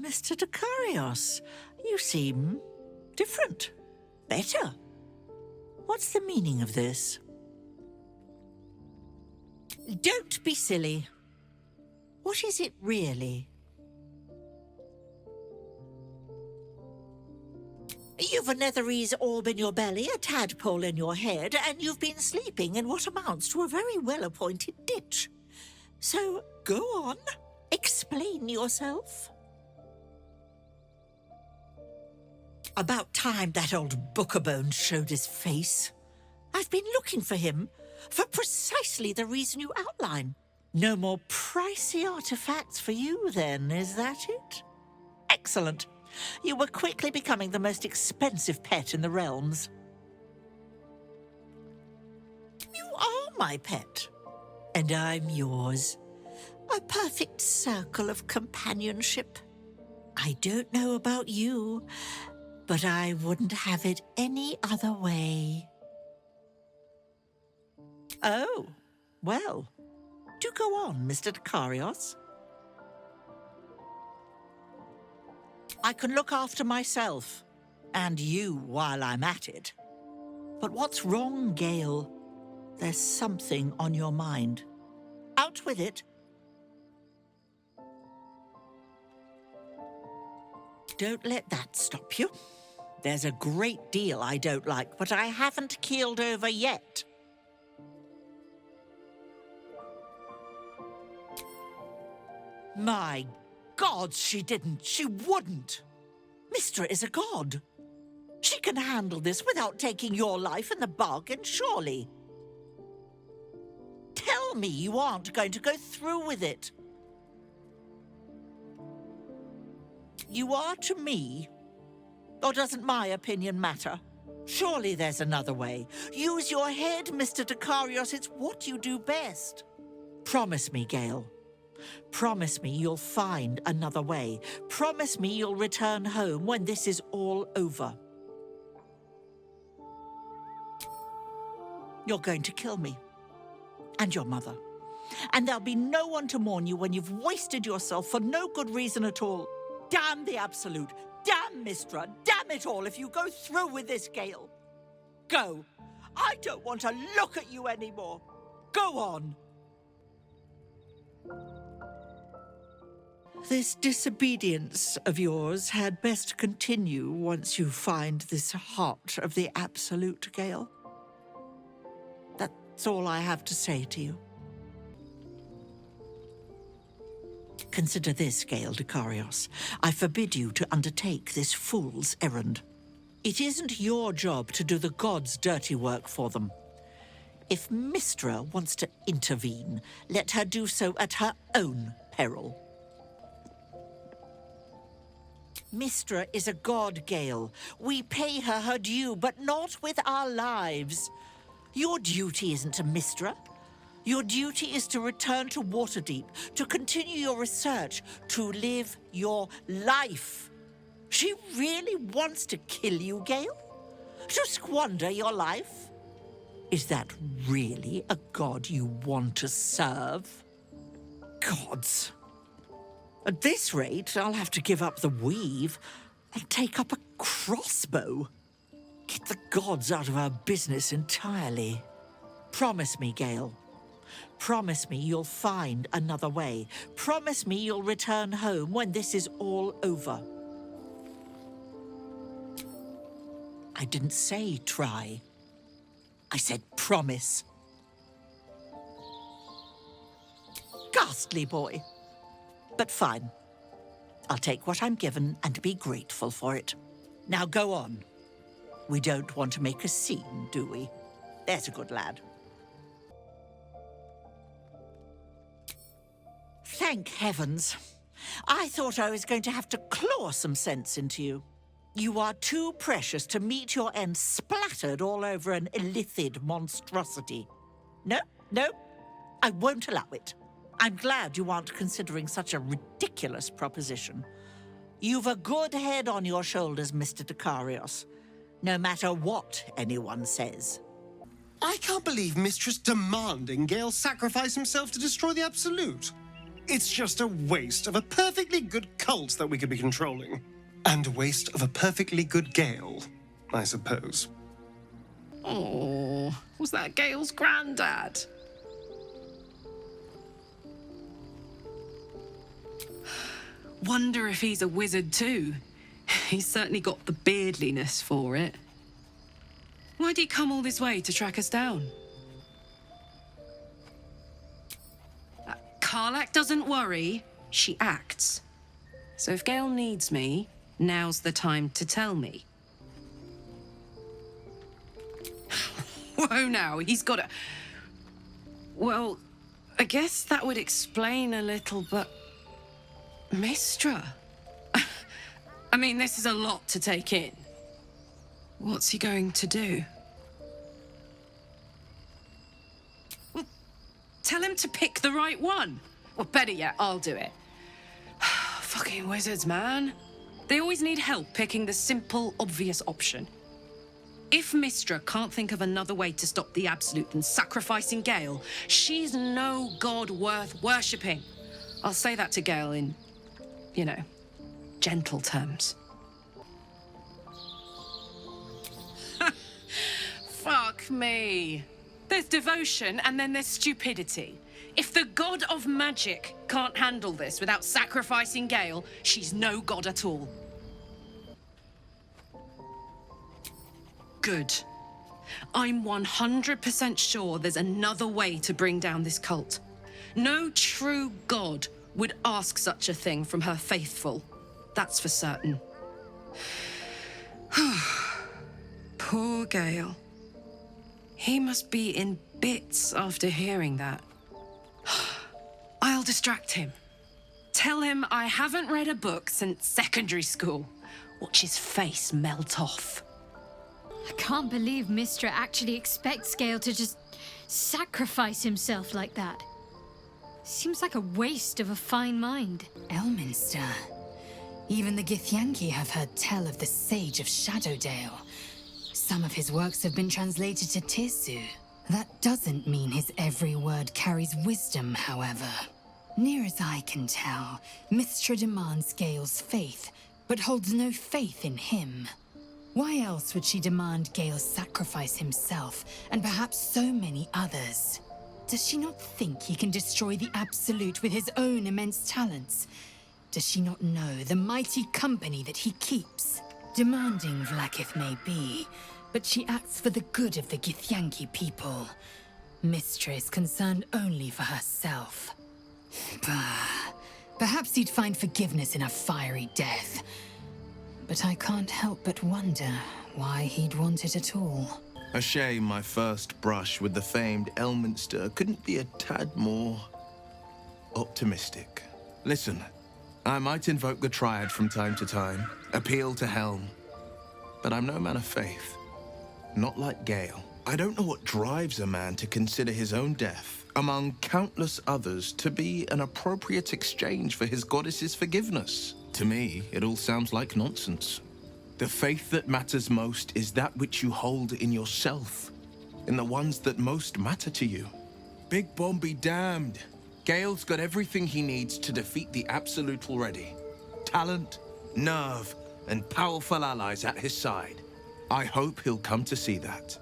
Mr. Dekarios, you seem different, better. What's the meaning of this? Don't be silly. What is it really? You've a Netherese orb in your belly, a tadpole in your head, and you've been sleeping in what amounts to a very well-appointed ditch. So, go on. Explain yourself. About time that old Bookerbone showed his face. I've been looking for him, for precisely the reason you outline. No more pricey artifacts for you, then, is that it? Excellent. You were quickly becoming the most expensive pet in the realms. You are my pet, and I'm yours. A perfect circle of companionship. I don't know about you, but I wouldn't have it any other way. Oh, well, do go on, Mr. Dekarios. I can look after myself, and you while I'm at it. But what's wrong, Gale? There's something on your mind. Out with it. Don't let that stop you. There's a great deal I don't like, but I haven't keeled over yet. My God, she didn't. She wouldn't. Mistra is a god. She can handle this without taking your life in the bargain, surely. Tell me you aren't going to go through with it. You are to me, or doesn't my opinion matter? Surely there's another way. Use your head, Mr. Dekarios. It's what you do best. Promise me, Gale. Promise me you'll find another way. Promise me you'll return home when this is all over. You're going to kill me. And your mother. And there'll be no one to mourn you when you've wasted yourself for no good reason at all. Damn the Absolute. Damn Mistra. Damn it all if you go through with this, Gale. Go. I don't want to look at you anymore. Go on. This disobedience of yours had best continue once you find this heart of the Absolute, Gale. That's all I have to say to you. Consider this, Gale Dekarios. I forbid you to undertake this fool's errand. It isn't your job to do the gods' dirty work for them. If Mistra wants to intervene, let her do so at her own peril. Mistra is a god, Gale. We pay her her due, but not with our lives. Your duty isn't to Mistra. Your duty is to return to Waterdeep, to continue your research, to live your life. She really wants to kill you, Gale? To squander your life? Is that really a god you want to serve? Gods. At this rate, I'll have to give up the weave and take up a crossbow. Get the gods out of our business entirely. Promise me, Gale. Promise me you'll find another way. Promise me you'll return home when this is all over. I didn't say try. I said promise. Ghastly boy. But fine. I'll take what I'm given and be grateful for it. Now go on. We don't want to make a scene, do we? There's a good lad. Thank heavens. I thought I was going to have to claw some sense into you. You are too precious to meet your end splattered all over an illithid monstrosity. No, no, I won't allow it. I'm glad you aren't considering such a ridiculous proposition. You've a good head on your shoulders, Mr. Dekarios, no matter what anyone says. I can't believe Mistress demanding Gale sacrifice himself to destroy the Absolute. It's just a waste of a perfectly good cult that we could be controlling. And a waste of a perfectly good Gale, I suppose. Oh, was that Gale's granddad? Wonder if he's a wizard too. He's certainly got the beardliness for it. Why'd he come all this way to track us down? Karlach doesn't worry, she acts. So if Gale needs me, now's the time to tell me. Whoa now, he's got a... Well, I guess that would explain a little, but... Mystra? I mean, this is a lot to take in. What's he going to do? Well, tell him to pick the right one. Well, better yet, I'll do it. Fucking wizards, man. They always need help picking the simple, obvious option. If Mystra can't think of another way to stop the Absolute than sacrificing Gale, she's no god worth worshipping. I'll say that to Gale in, you know, gentle terms. Fuck me. There's devotion and then there's stupidity. If the god of magic can't handle this without sacrificing Gale, she's no god at all. Good. I'm 100% sure there's another way to bring down this cult. No true god would ask such a thing from her faithful. That's for certain. Poor Gale. He must be in bits after hearing that. I'll distract him. Tell him I haven't read a book since secondary school. Watch his face melt off. I can't believe Mystra actually expects Gale to just sacrifice himself like that. Seems like a waste of a fine mind. Elminster. Even the Githyanki have heard tell of the Sage of Shadowdale. Some of his works have been translated to Tirsu. That doesn't mean his every word carries wisdom, however. Near as I can tell, Mystra demands Gale's faith, but holds no faith in him. Why else would she demand Gale sacrifice himself, and perhaps so many others? Does she not think he can destroy the Absolute with his own immense talents? Does she not know the mighty company that he keeps? Demanding Vlaakith may be, but she acts for the good of the Githyanki people. Mystra is concerned only for herself. Bah, perhaps he'd find forgiveness in a fiery death. But I can't help but wonder why he'd want it at all. A shame my first brush with the famed Elminster couldn't be a tad more optimistic. Listen, I might invoke the Triad from time to time, appeal to Helm, but I'm no man of faith. Not like Gale. I don't know what drives a man to consider his own death, among countless others, to be an appropriate exchange for his goddess's forgiveness. To me, it all sounds like nonsense. The faith that matters most is that which you hold in yourself, in the ones that most matter to you. Big Bomb be damned. Gale's got everything he needs to defeat the Absolute already. Talent, nerve, and powerful allies at his side. I hope he'll come to see that.